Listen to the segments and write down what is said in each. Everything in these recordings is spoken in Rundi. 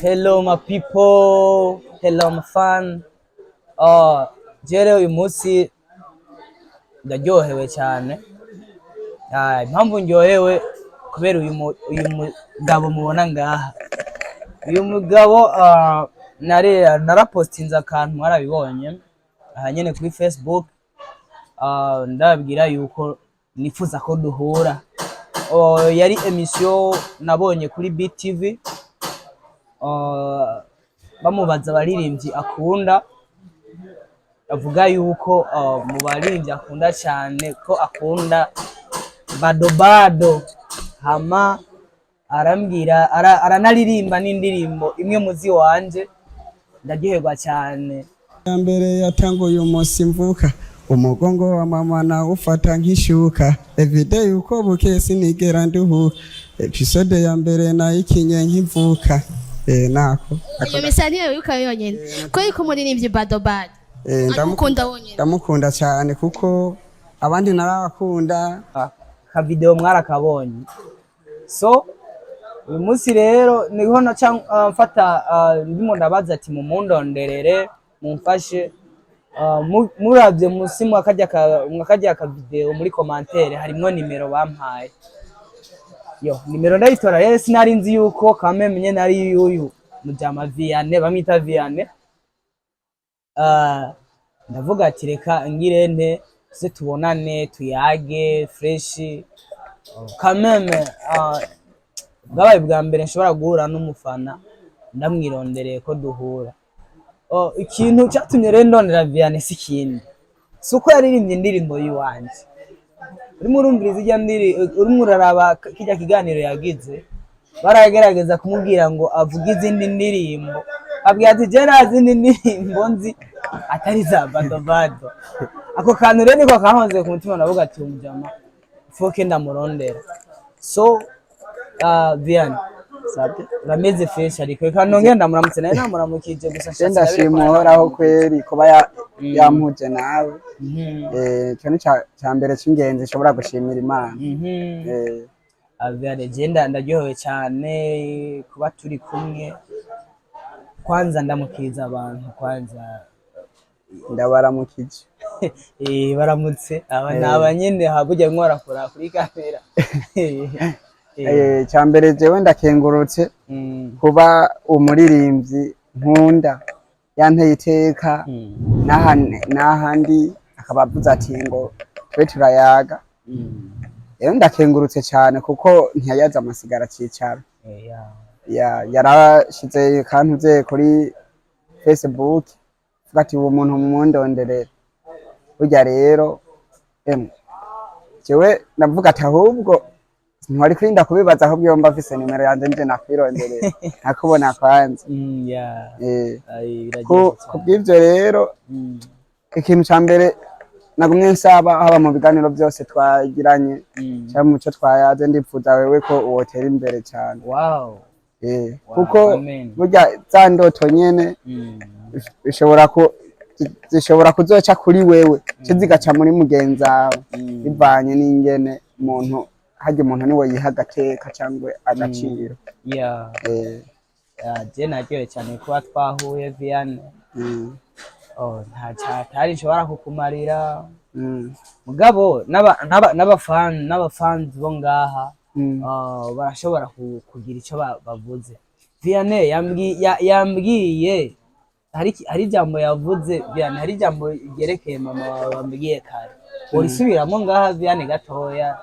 Hello my people, hello my fan. Jere uyu munsi ndaryohewe cyane. Impamvu ndyohewe kubera uyu mugabo mubona ngaha. Uyu mugabo narapostinze akantu mwarabibonye aha nyene kuri Facebook. Ndababwira yuko nifuza ko duhura. Yari emission nabonye kuri BTV. Bamubaza abaririmbyi akunda, avuga yuko mu baririmbyi akunda cyane ko akunda Bado Bado. Hama arambwira aranaririmba n'indirimbo imwe muzi wanje, ndaryoherwa cyane. Mbere yatanguye umunsi mvuka, umugongo wa mama na ufata nk'ishuka, everyday uko buke sinigera nduhuka, episode ya mbere nayikinye nk'imvuka. Nako iyo misani yuka yonyene ko iko muririmbyi Bado Bado ndamukunda wonyene. Ndamukunda cyane kuko abandi narabakunda. Ka video mwarakabonye. So uyu munsi rero niho mfata ndimo ndabaza ati mumundonderere mumfashe. Muravye musi mwakajya ka video muri commentaire harimo nimero bampaye. Nimero ndayitora rero sinari nzi yuko kameme nari yuyu mujama Vianney bamwita Vianney. Ndavuga ati reka ngirente se tubonane tuyage fresh. Kameme bwabaye bwa mbere nshobora guhura n'umufana ndamwirondereye ko duhura. Ikintu cyatumye rero ndondera Vianney sikindi suko yaririmbye indirimbo yiwanje. Urimo urumviriza ijya urimo uraraba kijya kiganiro yagize, baragerageza kumubwira ngo avuge izindi ndirimbo, abwira ati je nazi indirimbo nzi atari za Bado Bado. Ako kantu rero niko kahonze ku mutima, navuga ati umujama foke ndamurondera. So Vianney Sabye urameze fresh ariko reka nongera ndamuramutse naye namuramukije gusa ndashimuraho kweri kuba yampuje nawe. Cyo ni cya mbere cy'ingenzi nshobora gushimira Imana. Vianney genda ndaryohewe cyane kuba turi kumwe. Kwanza ndamukiza abantu kwanza. Ndabaramukije. Baramutse aba nyene habujya mwarakora kuri kamera. Cyambere jewe ndakengurutse kuba umuririmbyi nkunda yanteye iteka n'ahandi akabavuza ati ngo twe turayaga. Rero ndakengurutse cyane kuko ntiyayaza amasigara cicara. Yarashize kantuze kuri Facebook fati uwo muntu mumundonderera. Burya rero jewe navuga ati ahubwo ntwari kwirinda kubibaza ahubwo iyo mba mfise nimero yanjye nje nakwironderera nakubona kwanza. Kubw'ivyo rero ikintu ca mbere nagumye nsaba haba mu biganiro byose twagiranye cyangwa mu cyo twayaze, ndipfuza wewe ko wotera imbere cyane. Kuko burya za ndoto nyene zishobora kuzoca kuri wewe zigaca muri mugenzawe bivanye n'ingene umuntu hajya umuntu niwe yiha agateka cyangwa agaciro. Je naryohewe cyane kuba twahuye Vianney. Ntari nshobora kukumarira mugabo n'abafans bo ngaha barashobora kugira icyo bavuze. Vianney yambwiye hari ijambo yavuze. Vianney hari ijambo ryerekeye mama wawe wambwiye kare, urisubiramo ngaha Vianney gatoya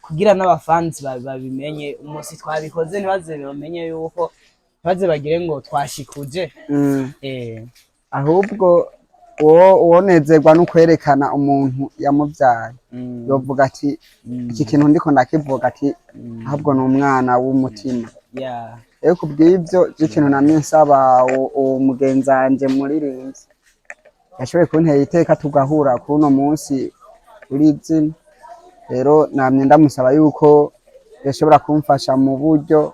kugira n'abafans babimenye umunsi twabikoze ntibaze bamenye yuko baze bagire ngo twashikuje. Ahubwo uwonezerwa no kwerekana umuntu yamubyaye yovuga ati iki kintu ndiko ndakivuga ati ahubwo ni umwana w'umutima. Rero kubw'ivyo ikintu namye nsaba uwo mugenzanje muririmbyi yashoboye kuntera iteka tugahura kuno munsi uri izina. Rero namye ndamusaba yuko yashobora kumfasha mu buryo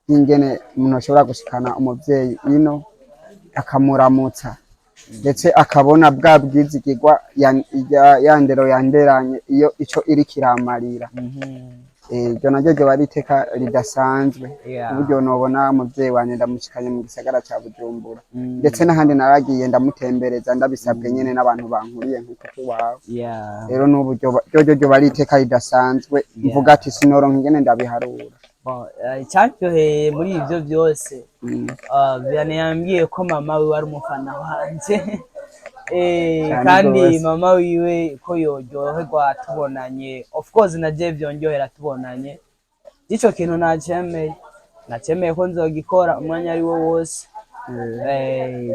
bw'ingene umuntu ashobora gushikana umuvyeyi ino akamuramutsa ndetse akabona bwa bwizigirwa yandero yanderanye iyo ico iri kiramarira. iryo naryo ryo bari iteka ridasanzwe Yeah. uburyo nobona umuvyeyi wanje ndamushikanye mu gisagara ca Bujumbura ndetse n'ahandi naragiye ndamutembereza ndabisabwe nyene n'abantu bankuriye nk'uko wawe Yeah. rero n'uburyo ryo bari iteka ridasanzwe mvuga ati sinoronka ingene ndabiharura. Icyaryoheye muri ivyo byose Vianney yambwiye ko mama wiwe ari umufana wanje kandi mama wiwe ko yoryoherwa tubonanye, of course naje vyonjohera tubonanye. Ico kintu nacemeye ko nzogikora umwanya ari wo wose.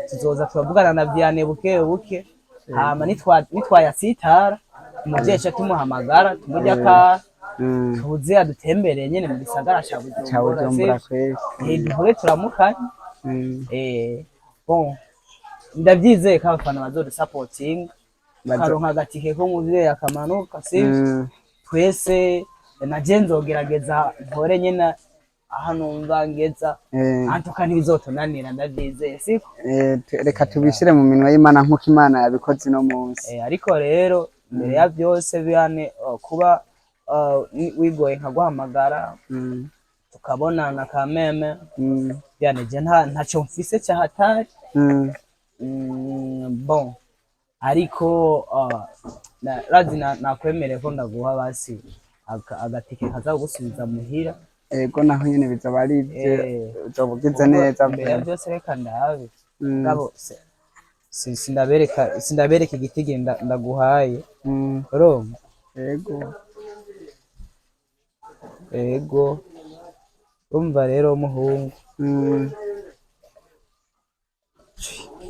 Tuzoza turavugana na Vianney buke buke, hama nitwayasitara umuvyeyi ca tumuhamagara tumurya ka tuze adutembereye nyene mu gisagara ca Bujumbura duhure turamukanye. Bon ndavyizeye ko abafana bazodusapotinga tukaronka agatike ko umuvyeyi akamanuka sivyo twese naje nzogerageza ntore nyene aha numva ngeza antuka ntibizotunanira ndavyizeye siko reka tubishire mu minwe y'Imana nk'uko Imana yabikoze no munsi. Ariko rero mbere ya byose Vianney kuba wigoye nkaguhamagara tukabonana kameme Vianney je ntaco mfise cyahatari bon ariko razi nakwemereye ko ndaguha basi agatike kaza gusubiza muhira. Ego naho nyene bizoba ari ivyo uzobugize neza mbere byose reka ndabe ngabo sindabereka igitege ndaguhaye urumva. Ego umva rero umuhungu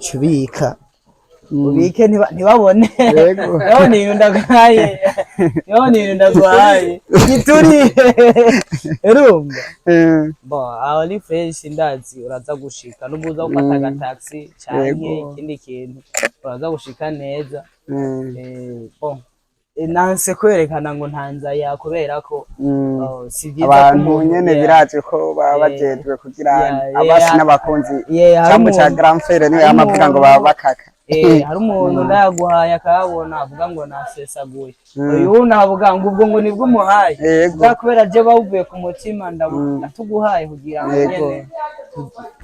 cubika ubike ntibabone yabone ibintu ndaguhaye igituri urumva. Bon aho ni fresh ndazi uraza gushika nubuza gufata agataxi canke ikindi kintu uraza gushika neza. Bon nanse kwerekana ngo ntanza ya kubera ko si byiza abantu nyene biraje ko baba bajejwe kugira abasi n'abakunzi cyangwa ca grand frère niwe yamavuga ngo baba bakaka. Hari umuntu ndayaguhaye akabona avuga ngo nasesaguye uyu navuga ngo ubwo ngo nibwo umuhaye kubera je bawuvuye ku mutima ndatuguhaye kugira ngo nyene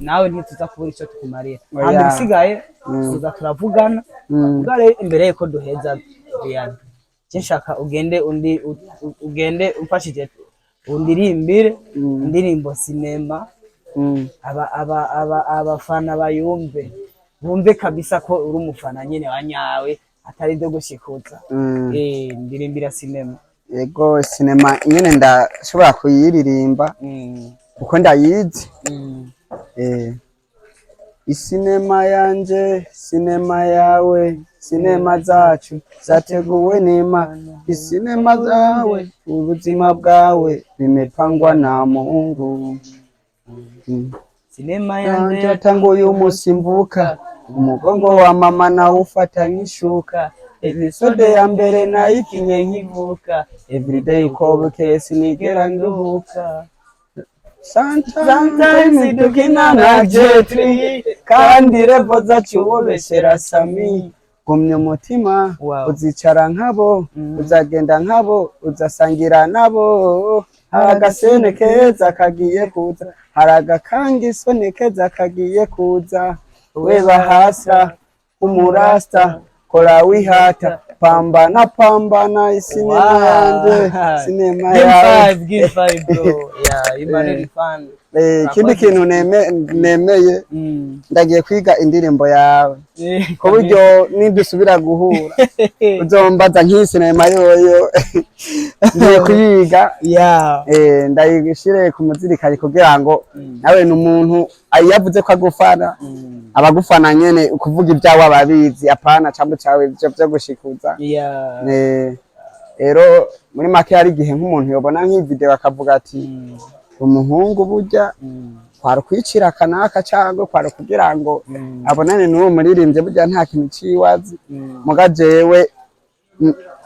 nawe ntituza kubura ico tukumarira handi bisigaye tuza turavugana ugare imbere yuko duheza Vianney nshaka ugende umfashije undirimbire indirimbo sinema abafana bayumve bumve kabisa ko uri umufana nyene wanyawe atari byo gushikuza. Ndirimbira sinema. Yego sinema nyene ndashobora kuyiririmba kuko ndayizi. Isinema yanje sinema yawe sinema zacu zateguwe n'Imana, isinema zawe ubuzima bwawe bimepangwa na Mungu. Sinema yanje tanguye umunsi mvuka umugongo wa mama na ufata nk'ishuka episode ya mbere nayikinye nkivuka everyday kobuke sinigera nduhuka. Sometimes dukina na jetri kandi revo zacu ubeshera sami gumye umutima uzicara nkabo uzagenda nkabo uzasangira nabo haragasene keza kagiye kuza haragakangi isoni keza kagiye kuza weba hasa umurasta kora wihata pambana isinema yanje sinema yawe give five bro imane fan. Ikindi kintu nemeye ndagiye kwiga indirimbo yawe ko buryo nidusubira guhura uzombaza nk'isinema yoyo ngiye kuyiga ndayigishire ku muzirikari kugira ngo nawe n'umuntu yavuze ko agufana abagufana nyene kuvuga ibyawe ababizi apana cambo cawe byo gushikuza. Rero muri make hari igihe nk'umuntu yobona nk'ivideo akavuga ati umuhungu burya kwara kwicira kanaka cyangwa kwara kugira ngo abonane n'uwo muririmbye burya nta kintu ciwazi muga jewe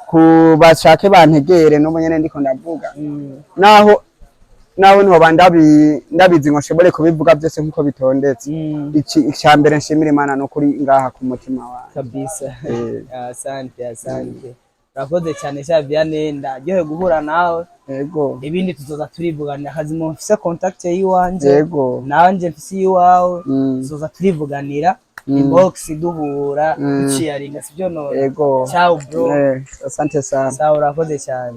kubashake bantegere no nyene ndiko ndavuga naho niho ndabizi ngo nshobore kubivuga byose nkuko bitondetse. Icyambere nshimira Imana no kuri ngaha ku mutima wawe kabisa. Asante urakoze cyane Vianney ndaryohe guhura nawe yego ibindi tuzoza turivuganira akazi mu mfise contact yiwanje yego nanje mfise yiwawe tuzoza turivuganira inbox duhura duciyaringa sivyo none yego ciao bro asante sana sawa urakoze cyane